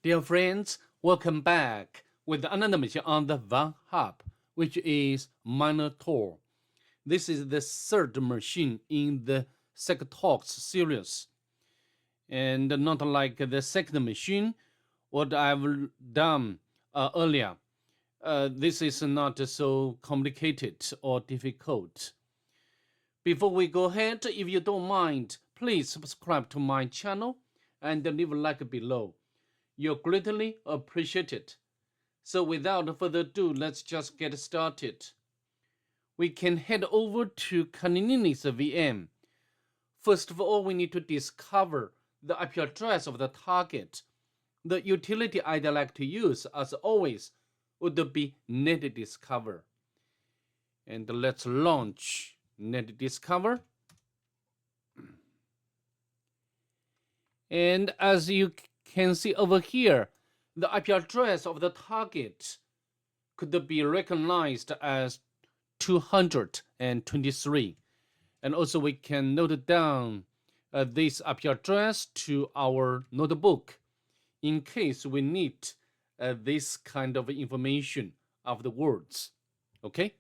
Dear friends, welcome back with another mission on the Van Hub, which is Minotaur. This is the third machine in the SecTalks series, and not like the second machine, what I've done earlier. This is not so complicated or difficult. Before we go ahead, if you don't mind, please subscribe to my channel and leave a like below. You're greatly appreciated. So without further ado, let's just get started. We can head over to Kanininix VM. First of all, we need to discover the IP address of the target. The utility I'd like to use, as always, would be netdiscover. And let's launch netdiscover. And as you can see over here, the IP address of the target could be recognized as 223. And also we can note down this IP address to our notebook in case we need this kind of information of the words. Okay?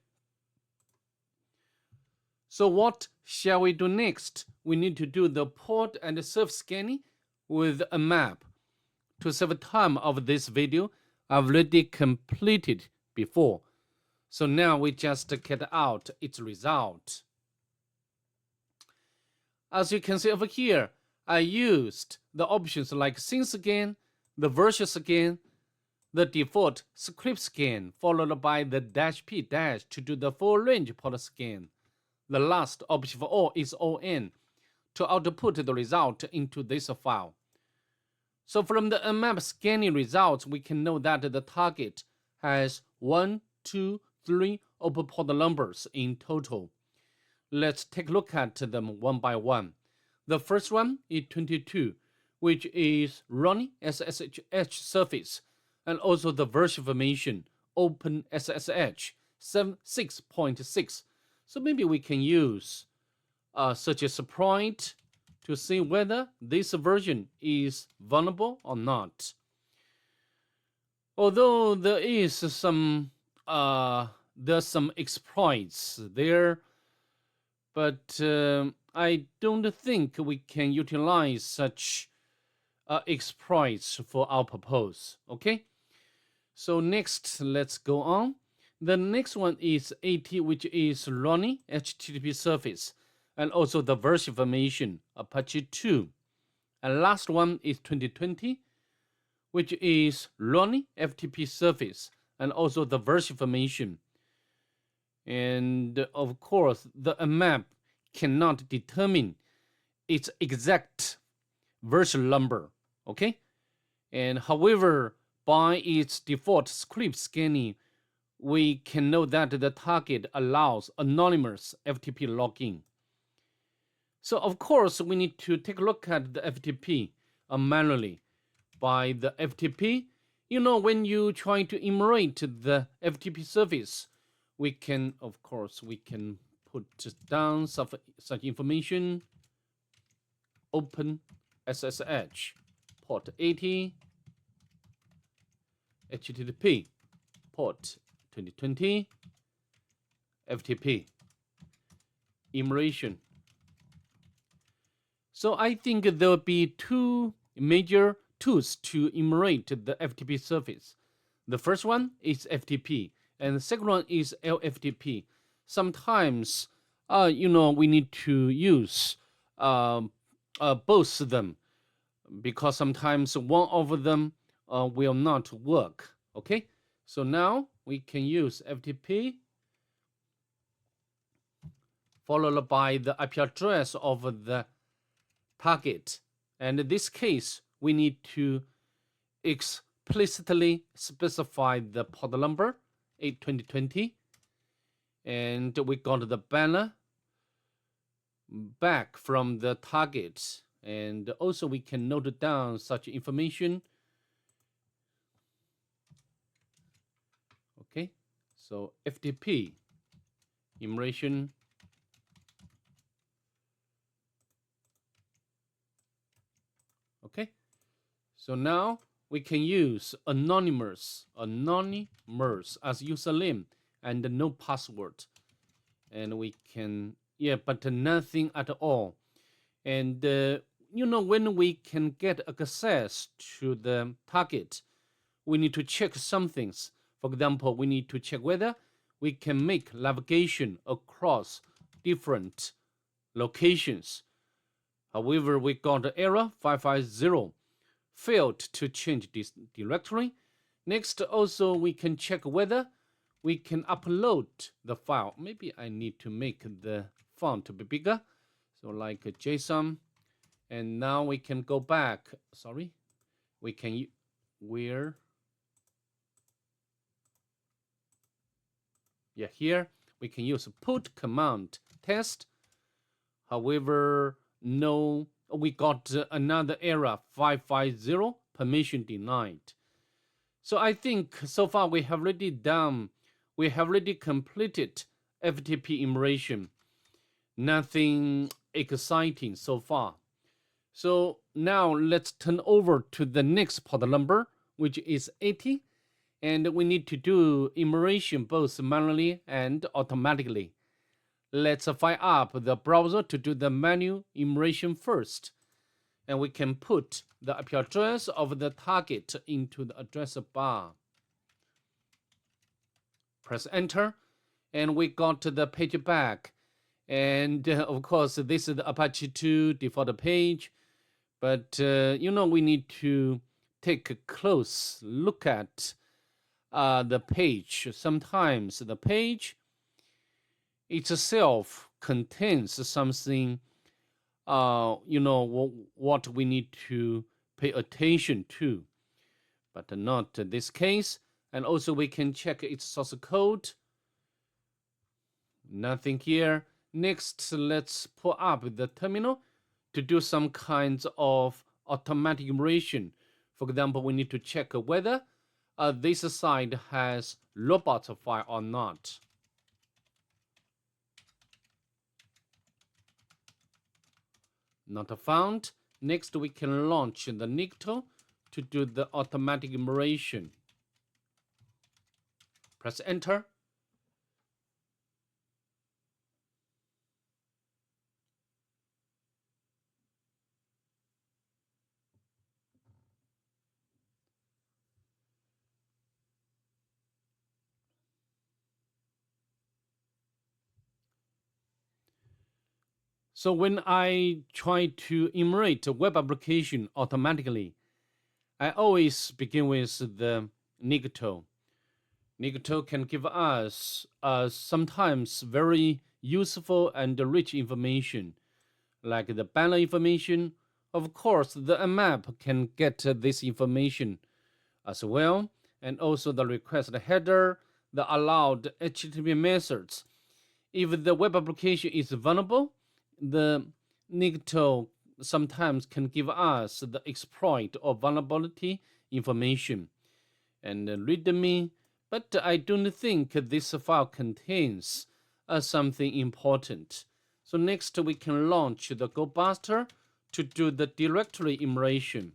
So what shall we do next? We need to do the port and surf scanning with a map. To save time of this video, I've already completed before. So now we just get out its result. As you can see over here, I used the options like scene scan, the version scan, the default script scan, followed by the -p- to do the full range port scan. The last option for all is ON to output the result into this file. So from the Nmap scanning results, we can know that the target has 1, 2, 3 open port numbers in total. Let's take a look at them one by one. The first one is 22, which is running SSH service, and also the version information open SSH 6.6. So maybe we can use such a sprite to see whether this version is vulnerable or not. Although there's some exploits there, but I don't think we can utilize such exploits for our purpose. Okay, so next let's go on. The next one is 80, which is running HTTP service, and also the version information Apache 2. And last one is 2020, which is running FTP service, and also the version information. And of course, the Nmap cannot determine its exact version number. Okay, and however, by its default script scanning, we can know that the target allows anonymous FTP login. So of course, we need to take a look at the FTP manually. By the FTP, when you try to enumerate the FTP service, we can, of course, put down such information. Open SSH port 80, HTTP port 2020, FTP enumeration. So I think there will be two major tools to enumerate the FTP service. The first one is FTP, and the second one is LFTP. Sometimes, we need to use both of them, because sometimes one of them will not work. Okay, so now we can use FTP followed by the IP address of the target. And in this case, we need to explicitly specify the port number 82020, and we got the banner back from the target, and also we can note down such information. Okay, so FTP enumeration. Okay, so now we can use anonymous as username and no password. And we can, yeah, but nothing at all. And when we can get access to the target, we need to check some things. For example, we need to check whether we can make navigation across different locations. However, we got error 550, failed to change this directory. Next, also, we can check whether we can upload the file. Maybe I need to make the font to be bigger. So like JSON. And now we can go back. Sorry. We can, where? Yeah, here we can use put command test. However, no, we got another error 550, permission denied. So I think so far we have already completed FTP immersion. Nothing exciting so far. So now let's turn over to the next port number, which is 80. And we need to do immersion both manually and automatically. Let's fire up the browser to do the manual immersion first. And we can put the IP address of the target into the address bar. Press enter, and we got the page back. And of course, this is the Apache 2 default page. But, we need to take a close look at the page. Sometimes the page itself contains something, what we need to pay attention to, but not this case. And also we can check its source code. Nothing here. Next, let's pull up the terminal to do some kinds of automatic immersion. For example, we need to check whether this site has robot file or not. Not found. Next, we can launch the Nikto to do the automatic immersion. Press enter. So when I try to emulate a web application automatically, I always begin with the Nikto. Nikto can give us sometimes very useful and rich information, like the banner information. Of course, the Nmap can get this information as well, and also the request header, the allowed HTTP methods. If the web application is vulnerable, the Nikto sometimes can give us the exploit or vulnerability information and readme, but I don't think this file contains something important. So next we can launch the GoBuster to do the directory immersion.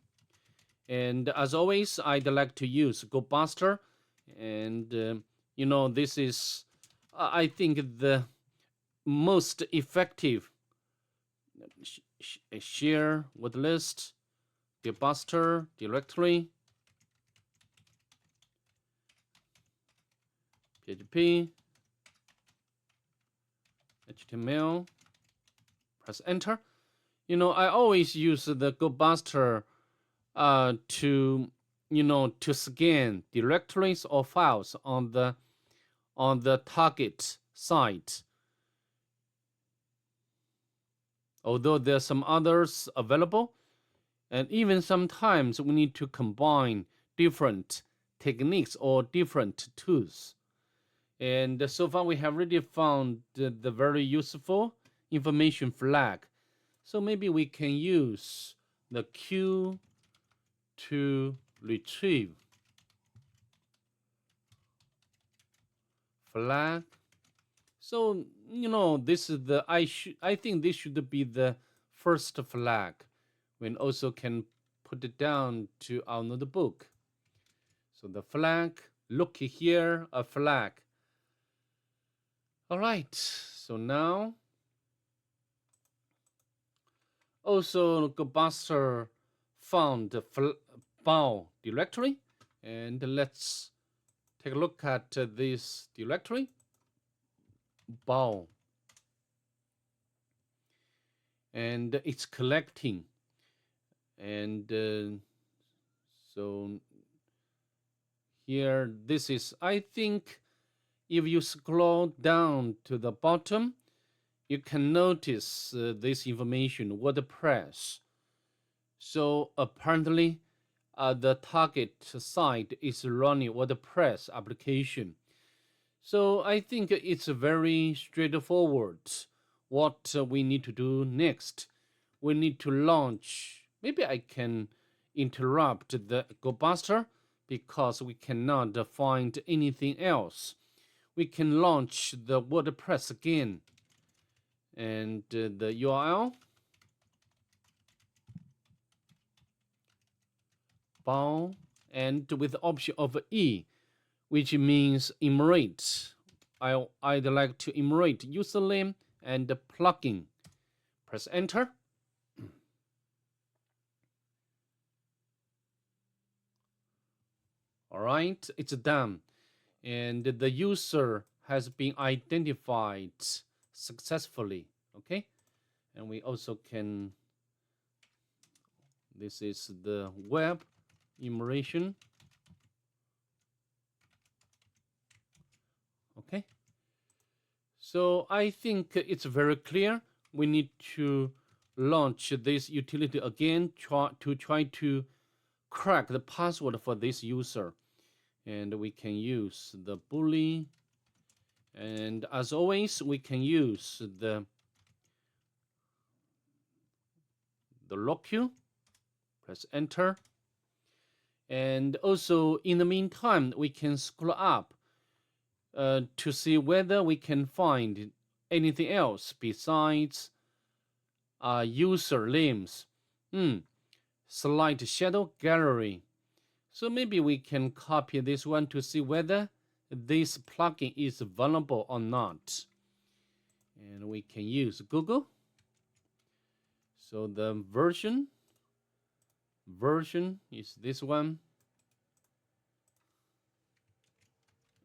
And as always, I'd like to use GoBuster, and this is I think the most effective. Share with list, GoBuster directory, PHP, HTML, press enter. I always use the GoBuster to scan directories or files on the target site. Although there are some others available, and even sometimes we need to combine different techniques or different tools. And so far we have already found the very useful information flag. So maybe we can use the queue to retrieve flag. So, this is I think this should be the first flag. We also can put it down to our notebook. So the flag, look here, a flag. All right, so now also GoBuster found the bao directory, and let's take a look at this directory, bao, and it's collecting, and so here this is, I think, if you scroll down to the bottom, you can notice this information, WordPress. So apparently, the target site is running WordPress application. So I think it's very straightforward. What we need to do next, we need to launch. Maybe I can interrupt the GoBuster because we cannot find anything else. We can launch the WordPress again, and the URL bao, and with the option of E, which means enumerate. I'd like to enumerate username and plugin. Press enter. All right, it's done, and the user has been identified successfully. Okay, and we also can, this is the web enumeration. Okay, so I think it's very clear. We need to launch this utility again to try to crack the password for this user, and we can use the boolean, and as always we can use the locule. Press enter, and also in the meantime we can scroll up to see whether we can find anything else besides user names. Slide shadow gallery. So maybe we can copy this one to see whether this plugin is vulnerable or not. And we can use Google. So the version is this one.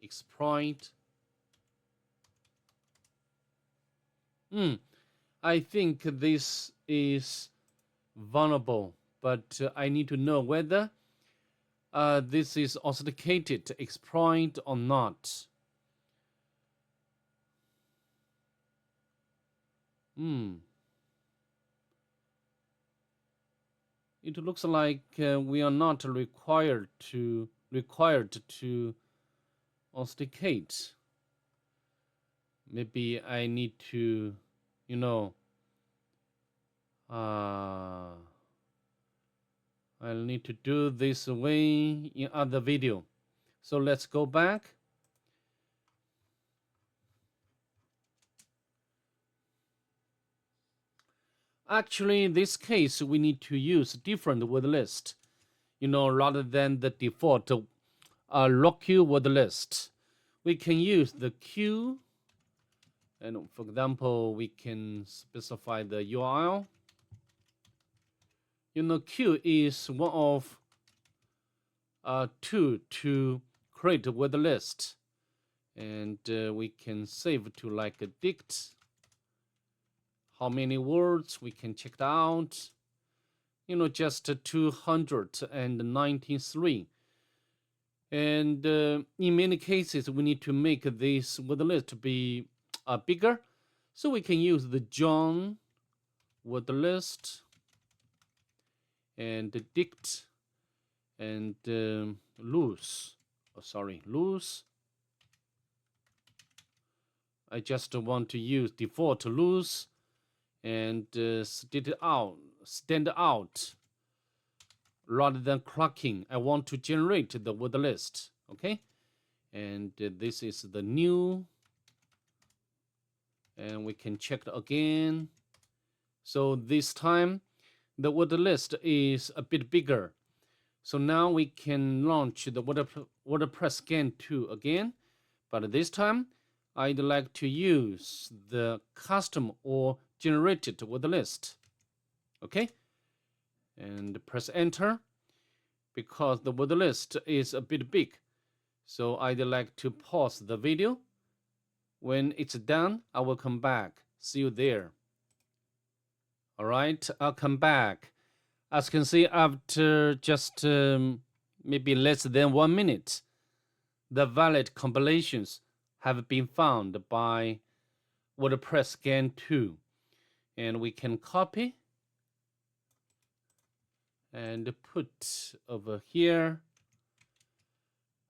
Exploit. I think this is vulnerable, but I need to know whether this is authenticated exploit or not. It looks like we are not required to authenticate. Maybe I need to, I'll need to do this way in other video. So let's go back. Actually, in this case, we need to use different word list, rather than the default locule word list. We can use the Q, and for example, we can specify the URL. Q is one of two to create a word list, and we can save to like a dict. How many words we can check it out? Just 293. And in many cases, we need to make this word list be bigger. So we can use the John word list and dict and loose. Loose. I just want to use default loose and stand out rather than clucking. I want to generate the word list. Okay, and this is the new, and we can check it again. So this time the word list is a bit bigger. So now we can launch the WordPress Scan 2 again, but this time I'd like to use the custom or generated word list. Okay, and press enter because the word list is a bit big. So I'd like to pause the video. When it's done, I will come back. See you there. All right, I'll come back. As you can see, after just maybe less than 1 minute, the valid compilations have been found by WordPress Scan 2. And we can copy and put over here.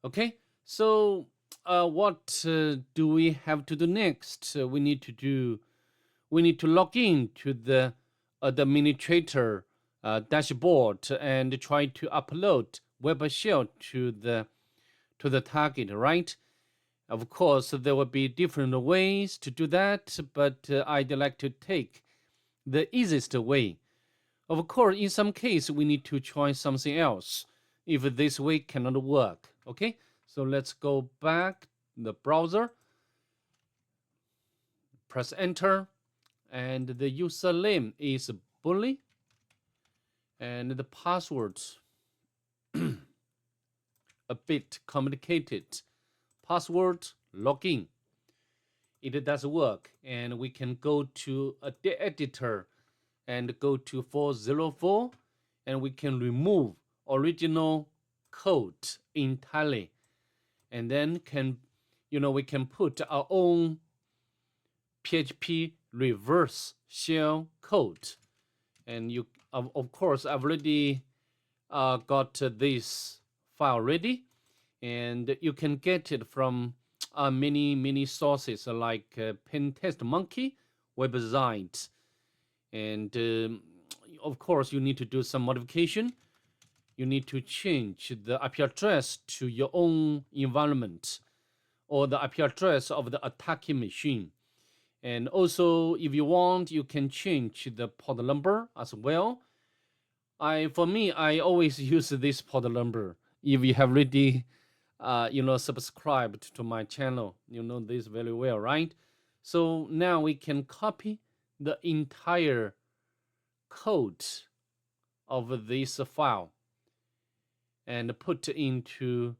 Okay, so what do we have to do next? We need to log in to the administrator dashboard and try to upload web shell to the target, right? Of course, there will be different ways to do that, but I'd like to take the easiest way. Of course, in some case, we need to try something else if this way cannot work. Okay, so let's go back the browser, press enter, and the username is bully, and the password a bit complicated. Password login. It does work, and we can go to the editor and go to 404, and we can remove original code entirely, and then we can put our own PHP reverse shell code. And you of course I've already got this file ready, and you can get it from many sources like Pentest Monkey website. And of course, you need to do some modification. You need to change the IP address to your own environment or the IP address of the attacking machine. And also, if you want, you can change the port number as well. For me, I always use this port number. If you have already, subscribed to my channel, you know this very well, right? So now we can copy the entire code of this file and put into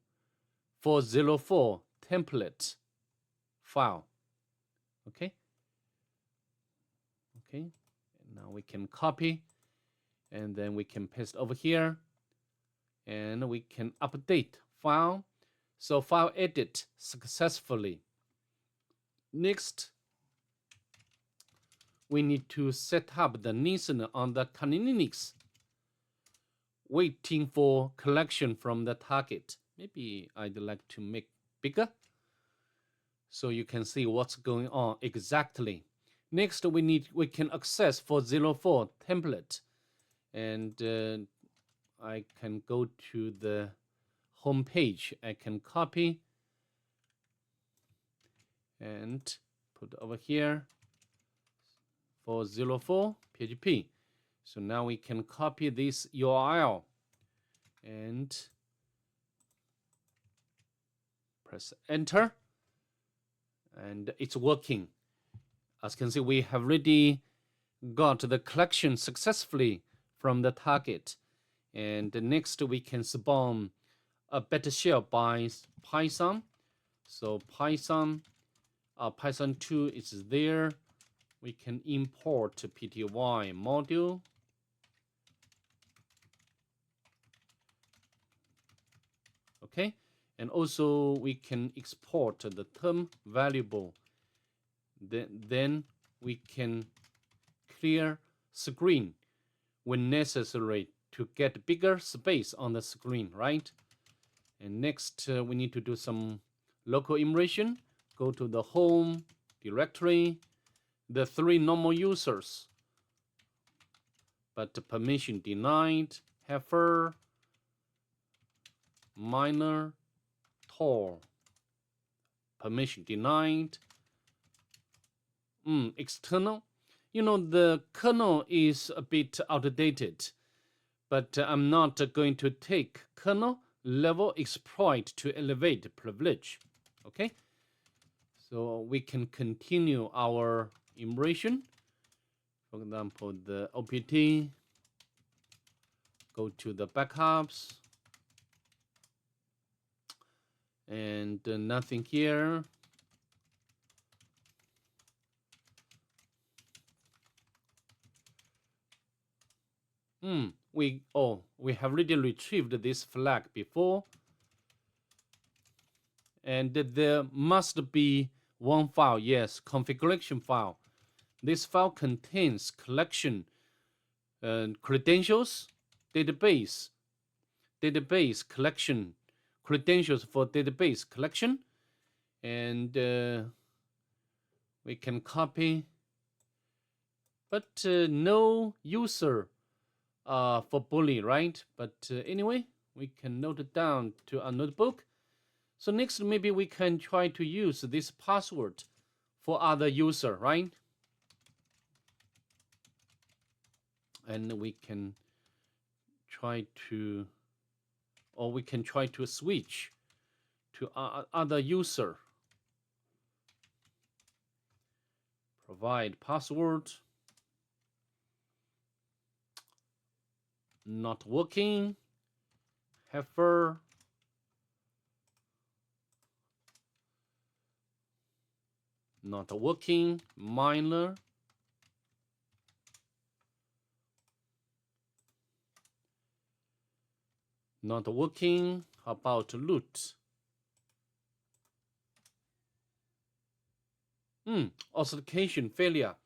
404 template file. Okay. Now we can copy, and then we can paste over here, and we can update file. So file edit successfully. Next, we need to set up the listener on the Kali Linux, waiting for collection from the target. Maybe I'd like to make bigger so you can see what's going on exactly. Next, we can access 404 template, and I can go to the home page. I can copy and put over here 404 PHP. So now we can copy this URL and press enter, and it's working. As you can see, we have already got the collection successfully from the target. And next, we can spawn a beta shell by Python. So Python 2 is there. We can import PTY module. Okay, and also we can export the term variable. Then we can clear screen when necessary to get bigger space on the screen, right? And next, we need to do some local immersion. Go to the home directory, the 3 normal users, but permission denied, heifer, minor, Tor, permission denied. External. the kernel is a bit outdated, but I'm not going to take kernel level exploit to elevate privilege. Okay, so we can continue our immersion. For example, the OPT, go to the backups, and nothing here. We have already retrieved this flag before, and there must be one file. Yes, configuration file. This file contains collection credentials, database collection, credentials for database collection, and we can copy, but no user for bully, right? But anyway, we can note it down to a notebook. So next, maybe we can try to use this password for other user, right? And we can try to, or we can try to switch to other user. Provide password. Not working. Heifer. Not working. Minor. Not working. How about root? Authentication failure.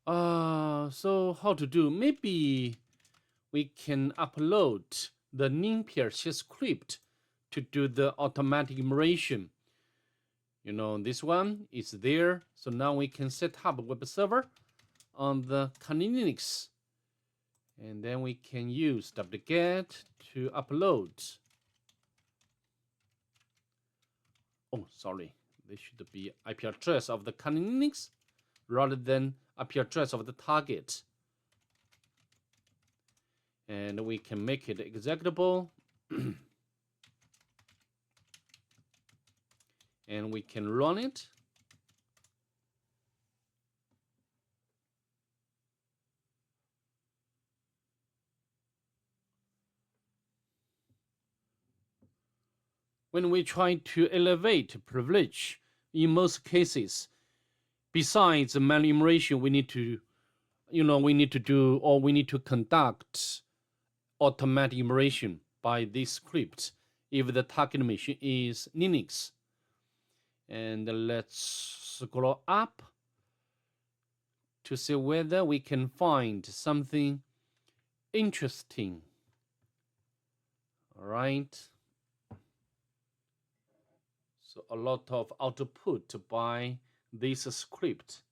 So how to do? Maybe we can upload the NinPair script to do the automatic immersion. This one is there. So now we can set up a web server on the Kali Linux. And then we can use wget to upload. Oh, sorry. This should be IP address of the Kali Linux rather than IP address of the target. And we can make it executable. And we can run it. When we try to elevate privilege, in most cases, besides manual enumeration, we need to conduct automatic enumeration by this script if the target machine is Linux. And let's scroll up to see whether we can find something interesting. All right. So a lot of output by this script.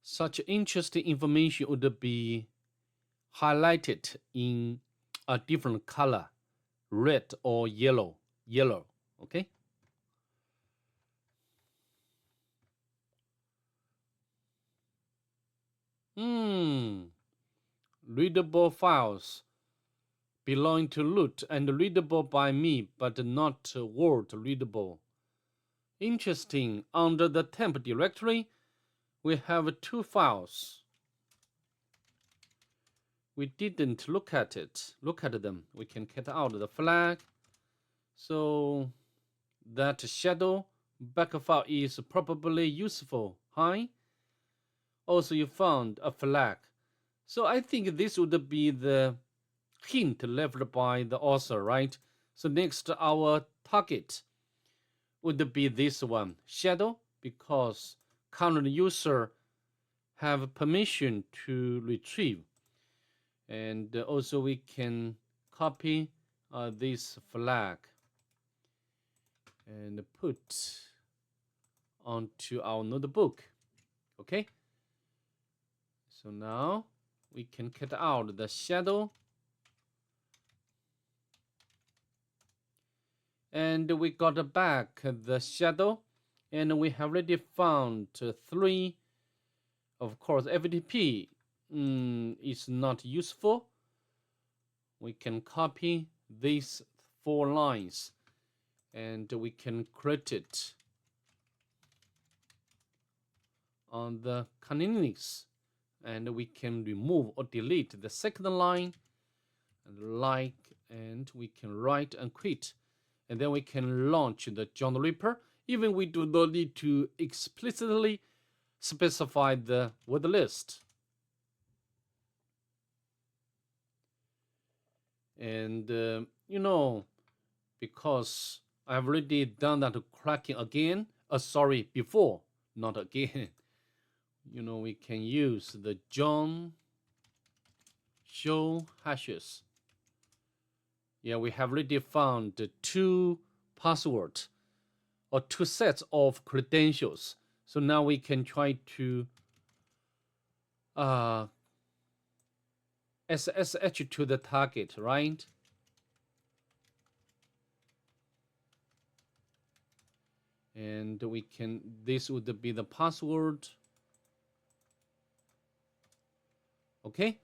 Such interesting information would be highlighted in a different color, red or yellow, okay? Readable files belong to root and readable by me, but not word readable. Interesting. Under the temp directory, we have two files. We didn't look at them. We can cut out the flag. So that shadow back file is probably useful. Hi. Also, you found a flag. So I think this would be the hint left by the author, right? So next, our target would be this one, shadow, because current user have permission to retrieve. And also we can copy this flag and put onto our notebook. Okay. So now we can cut out the shadow. And we got back the shadow. And we have already found 3. Of course, FTP is not useful. We can copy these 4 lines. And we can create it on the canonics, and we can remove or delete the second line, and we can write and quit, and then we can launch the John the Ripper. Even we do not need to explicitly specify the word list. And you know, because I've already done that cracking again, before, not again. You know, we can use the John show hashes. Yeah, we have already found 2 passwords or 2 sets of credentials. So now we can try to SSH to the target, right? And we can, this would be the password. Okay.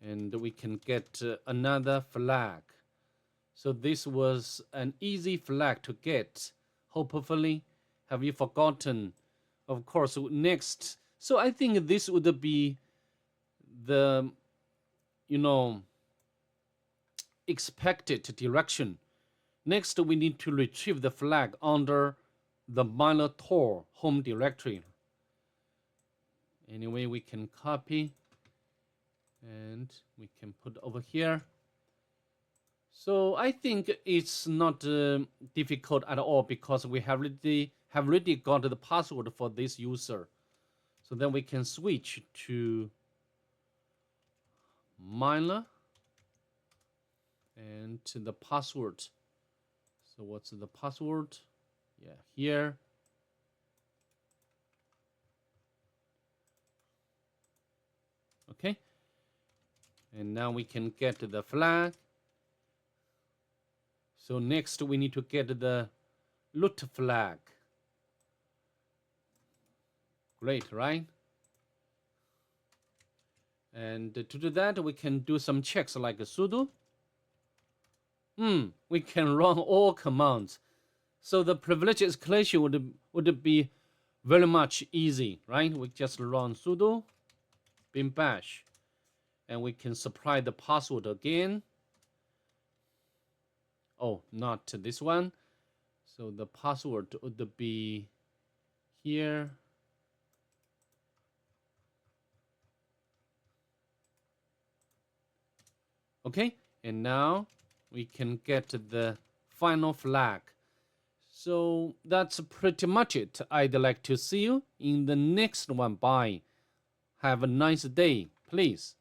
And we can get another flag. So this was an easy flag to get. Hopefully, have you forgotten? Of course, next. So I think this would be the, you know, expected direction. Next, we need to retrieve the flag under the Minotaur home directory. Anyway, we can copy and we can put over here. So I think it's not difficult at all, because we have already got the password for this user. So then we can switch to Miner and to the password. So what's the password? Yeah, here. Okay. And now we can get the flag. So next we need to get the root flag. Great, right? And to do that, we can do some checks like sudo. We can run all commands. So the privilege escalation would be very much easy, right? We just run sudo bin bash, and we can supply the password again. Oh, not this one. So the password would be here. Okay, and now we can get the final flag. So that's pretty much it. I'd like to see you in the next one. Bye. Have a nice day, please.